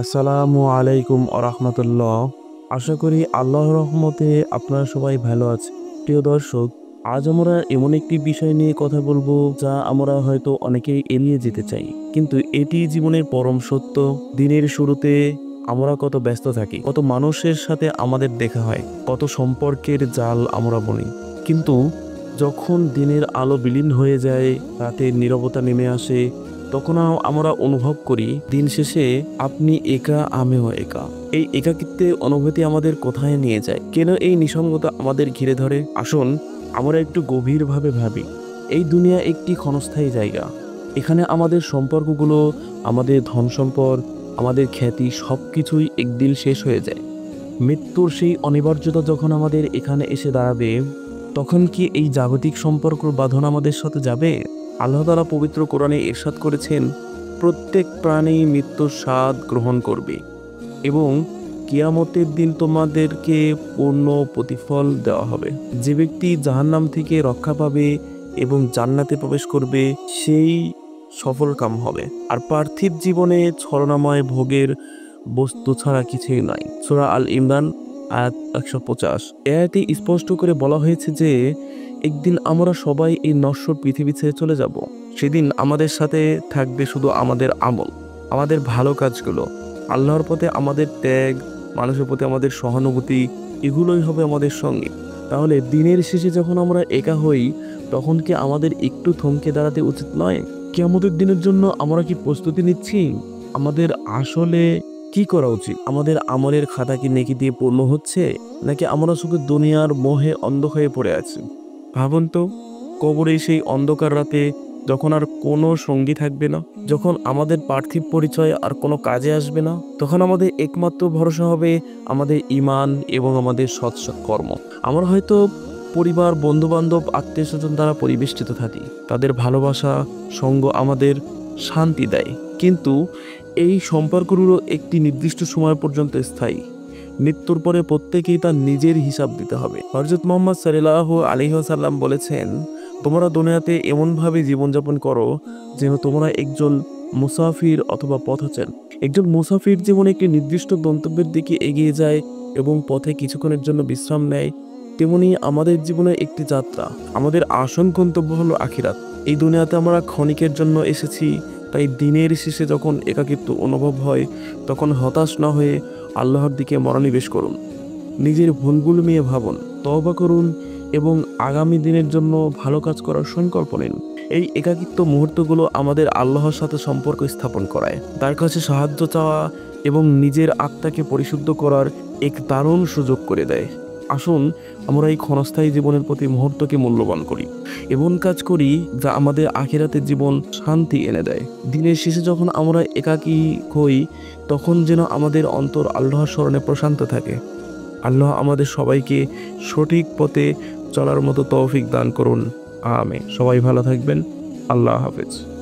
আসসালামু আলাইকুম আরহামতুল্লাহ। আশা করি আল্লাহর রহমতে আপনারা সবাই ভালো আছে। প্রিয় দর্শক, আজ আমরা এমন একটি বিষয় নিয়ে কথা বলবো যা আমরা হয়তো অনেকেই এড়িয়ে যেতে চাই, কিন্তু এটি জীবনের পরম সত্য। দিনের শুরুতে আমরা কত ব্যস্ত থাকি, কত মানুষের সাথে আমাদের দেখা হয়, কত সম্পর্কের জাল আমরা বুনি, কিন্তু যখন দিনের আলো বিলীন হয়ে যায়, রাতের নীরবতা নেমে আসে, তখন আমরা অনুভব করি দিন শেষে আপনি একা, আমিও একা। এই একাকিত্বে অনুভূতি আমাদের কোথায় নিয়ে যায়? কেন এই নিসঙ্গতা আমাদের ঘিরে ধরে? আসুন আমরা একটু গভীরভাবে ভাবি। এই দুনিয়া একটি ক্ষণস্থায়ী জায়গা। এখানে আমাদের সম্পর্কগুলো, আমাদের ধন সম্পদ, আমাদের খ্যাতি সবকিছুই একদিন শেষ হয়ে যায়। মৃত্যুর সেই অনিবার্যতা যখন আমাদের এখানে এসে দাঁড়াবে, তখন কি এই জাগতিক সম্পর্কর বাঁধন আমাদের সাথে যাবে? আল্লাহ তাআলা পবিত্র কোরআনে ইরশাদ করেছেন, প্রত্যেক প্রাণী মৃত্যুর স্বাদ গ্রহণ করবে এবং কিয়ামতের দিন তোমাদেরকে পূর্ণ প্রতিফল দেওয়া হবে। যে ব্যক্তি জাহান্নাম থেকে রক্ষা পাবে এবং জান্নাতে প্রবেশ করবে, সেই সফল কাম হবে। আর পার্থিব জীবনে ছলনাময় ভোগের বস্তু ছাড়া কিছুই নয়। সূরা আল ইমরান আয়াত 150। এতে স্পষ্ট করে বলা হয়েছে যে একদিন আমরা সবাই এই নশ্বর পৃথিবী ছেড়ে চলে যাব। সেদিন আমাদের সাথে থাকবে শুধু আমাদের আমল, আমাদের ভালো কাজগুলো, আল্লাহর পথে আমাদের ত্যাগ, মানুষের প্রতি আমাদের সহানুভূতি, এগুলোই হবে আমাদের সঙ্গে। তাহলে দিনের শেষে যখন আমরা একা হই, তখন কি আমাদের একটু থমকে দাঁড়াতে উচিত নয়? কিয়ামতের দিনের জন্য আমরা কি প্রস্তুতি নিচ্ছি? আমাদের আসলে কি করা উচিত? আমাদের আমলের খাতা কি নেকি দিয়ে পূর্ণ হচ্ছে, নাকি আমরা শুধু দুনিয়ার মোহে অন্ধ হয়ে পড়ে আছি? ভাবুন তো, কবরে সেই অন্ধকার রাতে যখন আর কোনো সঙ্গী থাকবে না, যখন আমাদের পার্থিব পরিচয় আর কোনো কাজে আসবে না, তখন আমাদের একমাত্র ভরসা হবে আমাদের ঈমান এবং আমাদের সৎ কর্ম। আমরা হয়তো পরিবার, বন্ধু-বান্ধব, আত্মীয়-স্বজন দ্বারা পরিবেষ্টিত থাকি। তাদের ভালোবাসা, সঙ্গ আমাদের শান্তি দেয়, কিন্তু এই সম্পর্কগুলো একটি নির্দিষ্ট সময় পর্যন্ত স্থায়ী। মৃত্যুর পরে প্রত্যেকেই তার নিজের হিসাব দিতে হবে। হযরত মুহাম্মদ সাল্লাল্লাহু আলাইহি ওয়াসাল্লাম বলেছেন, তোমরা দুনিয়াতে এমনভাবে জীবনযাপন করো যেন তোমরা একজন মুসাফির অথবা পথচারী। একজন মুসাফির জীবনে একটি নির্দিষ্ট গন্তব্যের দিকে এগিয়ে যায় এবং পথে কিছুক্ষণের জন্য বিশ্রাম নেয়, তেমনি আমাদের জীবনে একটি যাত্রা। আমাদের আসল গন্তব্য হলো আখিরাত। এই দুনিয়াতে আমরা ক্ষণিকের জন্য এসেছি, তাই দিনের শেষে যখন একাকিত্ব অনুভব হয়, তখন হতাশ না হয়ে আল্লাহর দিকে মনোনিবেশ করুন। নিজের ভুলগুলো নিয়ে ভাবুন, তওবা করুন এবং আগামী দিনের জন্য ভালো কাজ করার সংকল্প নিন। এই একাকিত্ব মুহূর্তগুলো আমাদের আল্লাহর সাথে সম্পর্ক স্থাপন করায়, তার কাছে সাহায্য চাওয়া এবং নিজের আত্মাকে পরিশুদ্ধ করার এক দারুণ সুযোগ করে দেয়। আসুন আমরা এই ক্ষণস্থায়ী জীবনের প্রতি মুহূর্তকে মূল্যবান করি, এমন কাজ করি যা আমাদের আখিরাতের জীবন শান্তি এনে দেয়। দিনের শেষে যখন আমরা একাকী হই, তখন যেন আমাদের অন্তর আল্লাহর স্মরণে প্রশান্ত থাকে। আল্লাহ আমাদের সবাইকে সঠিক পথে চলার মতো তৌফিক দান করুন। আমিন। সবাই ভালো থাকবেন। আল্লাহ হাফেজ।